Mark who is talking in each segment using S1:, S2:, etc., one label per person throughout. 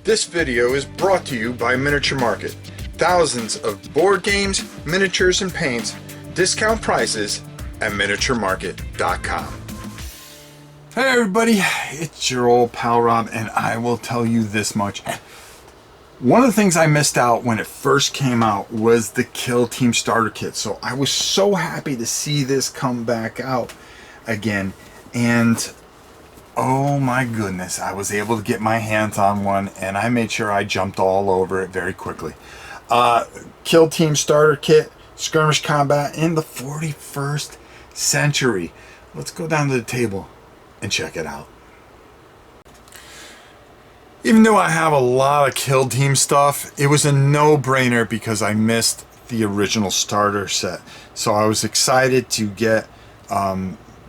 S1: This video is brought to you by Miniature Market. Thousands of board games, miniatures, and paints, discount prices at miniaturemarket.com.
S2: Hey everybody, it's your old pal Rob, and I will tell you this much. One of the things I missed out when it first came out was the Kill Team starter kit. So I was so happy to see this come back out again. And oh my goodness, I was able to get my hands on one, and I made sure I jumped all over it very quickly. Kill Team starter kit, skirmish combat in the 41st century. Let's go down to the table and check it out. Even though I have a lot of Kill Team stuff, it was a no-brainer because I missed the original starter set. So I was excited to get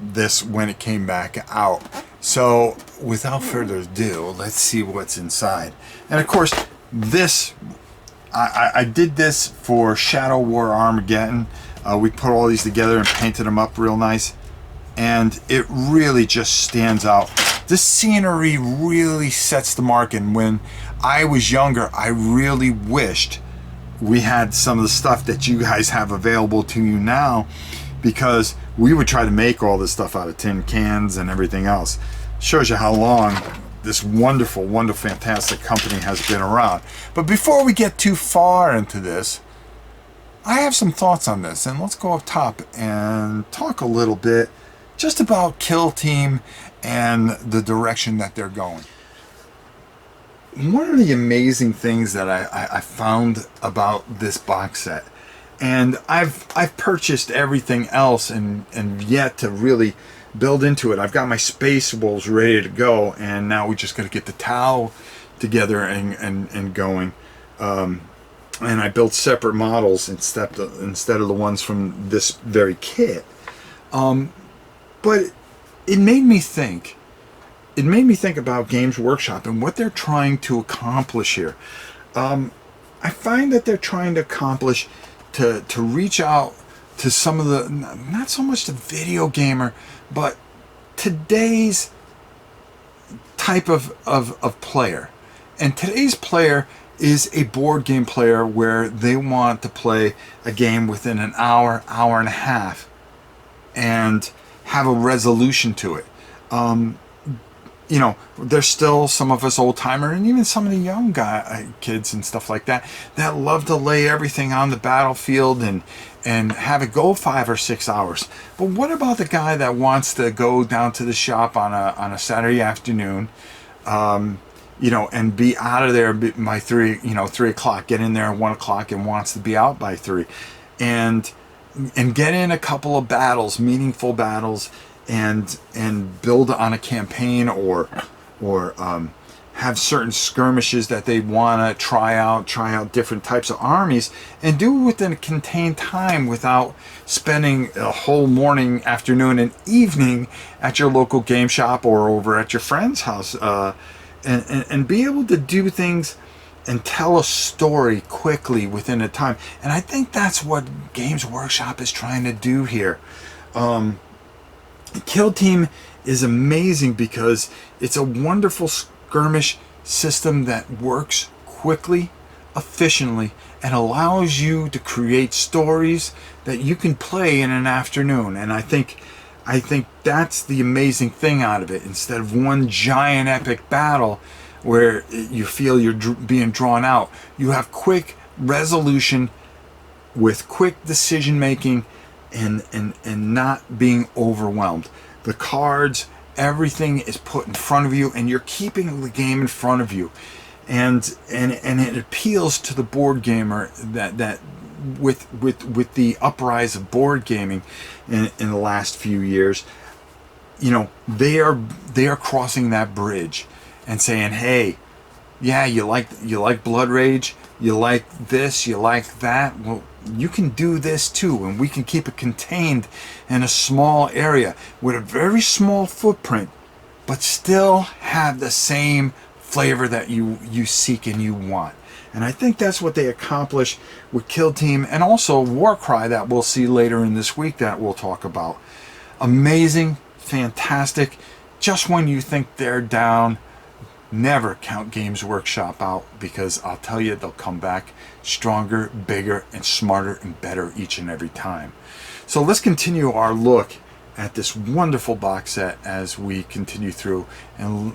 S2: this when it came back out. So without further ado, let's see what's inside. And of course, this, I did this for Shadow War Armageddon. We put all these together and painted them up real nice. And it really just stands out. This scenery really sets the mark, and when I was younger, I really wished we had some of the stuff that you guys have available to you now, because we would try to make all this stuff out of tin cans and everything else. Shows you how long this wonderful, wonderful, fantastic company has been around. But before we get too far into this, I have some thoughts on this, and let's go up top and talk a little bit just about Kill Team and the direction that they're going. One of the amazing things that I found about this box set, and I've purchased everything else and yet to really build into it. I've got my Space Wolves ready to go, and now we just got to get the Tau together and going. And I built separate models instead of the ones from this very kit. But it made me think. It made me think about Games Workshop and what they're trying to accomplish here. I find that they're trying to accomplish to reach out to some of the, not so much the video gamer, but today's type of player. And today's player is a board game player where they want to play a game within an hour, hour and a half, and have a resolution to it. You know, there's still some of us old timer, and even some of the young kids and stuff like that love to lay everything on the battlefield and have it go 5 or 6 hours. But what about the guy that wants to go down to the shop on a Saturday afternoon, you know, and be out of there by 3 o'clock, get in there at 1 o'clock and wants to be out by 3, and get in a couple of battles, meaningful battles, and build on a campaign, or have certain skirmishes that they want to try out different types of armies, and do it within a contained time without spending a whole morning, afternoon, and evening at your local game shop or over at your friend's house, and be able to do things and tell a story quickly within a time. And I think that's what Games Workshop is trying to do here. Kill Team is amazing because it's a wonderful skirmish system that works quickly, efficiently, and allows you to create stories that you can play in an afternoon. And I think that's the amazing thing out of it. Instead of one giant epic battle where you feel you're being drawn out, you have quick resolution with quick decision making, and not being overwhelmed. The cards, everything is put in front of you, and you're keeping the game in front of you, and it appeals to the board gamer that with the uprise of board gaming in the last few years. You know, they are crossing that bridge and saying, hey, yeah, you like Blood Rage, you like this, you like that, well, you can do this too, and we can keep it contained in a small area with a very small footprint, but still have the same flavor that you seek and you want. And I think that's what they accomplish with Kill Team, and also Warcry, that we'll see later in this week that we'll talk about. Amazing, fantastic. Just when you think they're down, never count Games Workshop out, because I'll tell you, they'll come back stronger, bigger, and smarter and better each and every time. So let's continue our look at this wonderful box set as we continue through and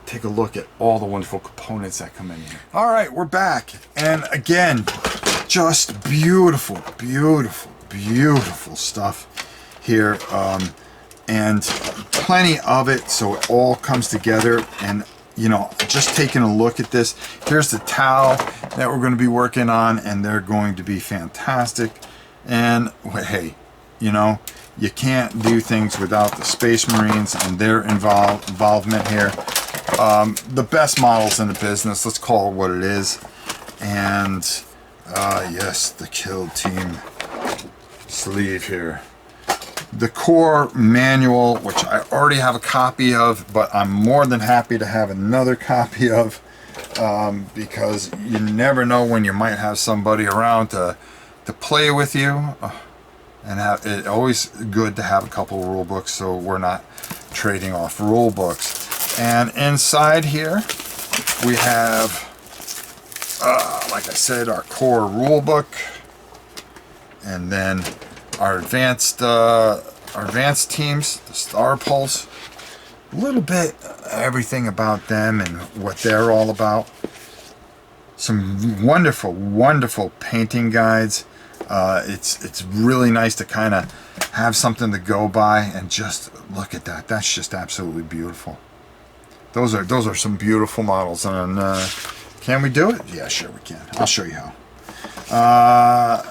S2: take a look at all the wonderful components that come in here. All right, we're back, and again, just beautiful, beautiful, beautiful stuff here, and plenty of it, so it all comes together. And you know, just taking a look at this, here's the towel that we're going to be working on, and they're going to be fantastic. And hey, you know, you can't do things without the Space Marines and their involvement here. The best models in the business, let's call it what it is. And yes, the Kill Team sleeve here. The core manual, which I already have a copy of, but I'm more than happy to have another copy of, because you never know when you might have somebody around to play with you. And it's always good to have a couple rule books, so we're not trading off rule books. And inside here we have, like I said, our core rule book, and then our advanced teams, the Star Pulse, a little bit everything about them and what they're all about. Some wonderful, wonderful painting guides. It's really nice to kind of have something to go by, and just look at that. That's just absolutely beautiful. Those are some beautiful models. And can we do it? Yeah, sure we can. I'll show you how.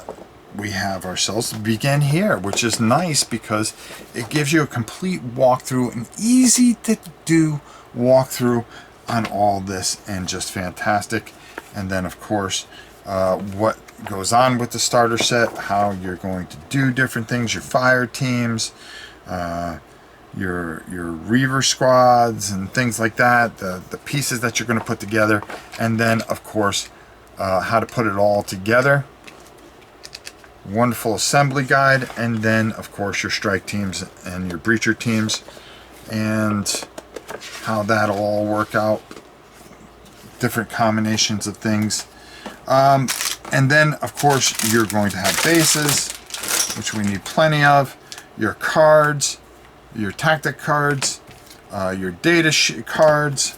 S2: We have ourselves to begin here, which is nice because it gives you a complete walkthrough, an easy to do walkthrough on all this, and just fantastic. And then of course, what goes on with the starter set, how you're going to do different things, your fire teams, your Reaver squads and things like that, the pieces that you're going to put together, and then of course how to put it all together. Wonderful assembly guide, and then of course your strike teams and your breacher teams, and how that'll all work out, different combinations of things. And then of course you're going to have bases, which we need plenty of, your cards, your tactic cards, your data cards,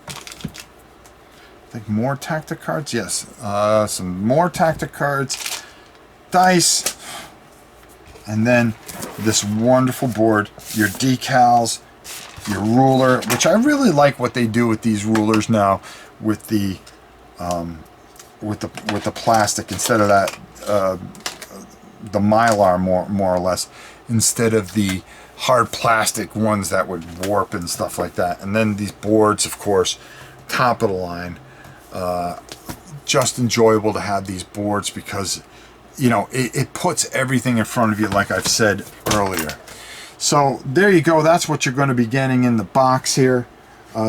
S2: I think more tactic cards, yes, some more tactic cards, dice, and then this wonderful board, your decals, your ruler, which I really like what they do with these rulers now, with the plastic instead of that the Mylar, more or less, instead of the hard plastic ones that would warp and stuff like that. And then these boards, of course, top of the line. Just enjoyable to have these boards because, you know, it puts everything in front of you, like I've said earlier. So there you go. That's what you're going to be getting in the box here.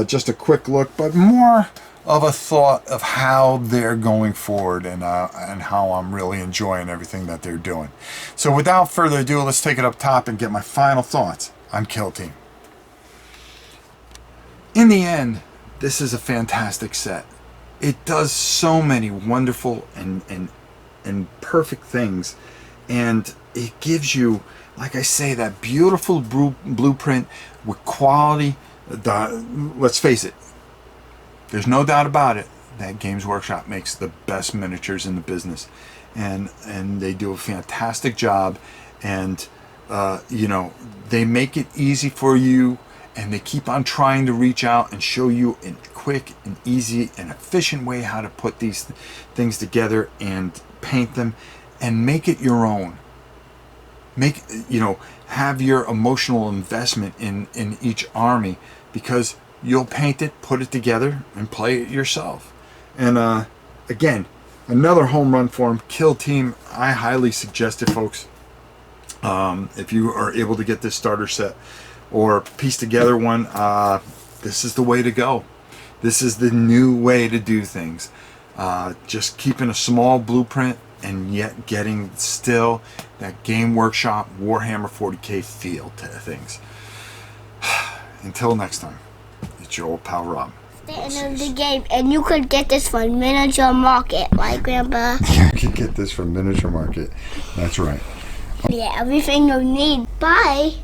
S2: Just a quick look, but more of a thought of how they're going forward, and how I'm really enjoying everything that they're doing. So without further ado, let's take it up top and get my final thoughts on Kill Team. In the end, this is a fantastic set. It does so many wonderful and perfect things, and it gives you, like I say, that beautiful blueprint with quality. Let's face it, there's no doubt about it that Games Workshop makes the best miniatures in the business, and they do a fantastic job. And you know, they make it easy for you, and they keep on trying to reach out and show you in quick and easy and efficient way how to put these things together and paint them and make it your own. Make, you know, have your emotional investment in each army, because you'll paint it, put it together, and play it yourself. And again, another home run for them. Kill Team, I highly suggest it, folks. If you are able to get this starter set or piece together one, this is the way to go. This is the new way to do things. Just keeping a small blueprint and yet getting still that Game Workshop Warhammer 40K feel to things. Until next time, it's your old pal Rob.
S3: The end of the game, and you could get this from Miniature Market, right, Grandpa?
S2: You can get this from Miniature Market. That's right.
S3: Yeah, everything you need. Bye.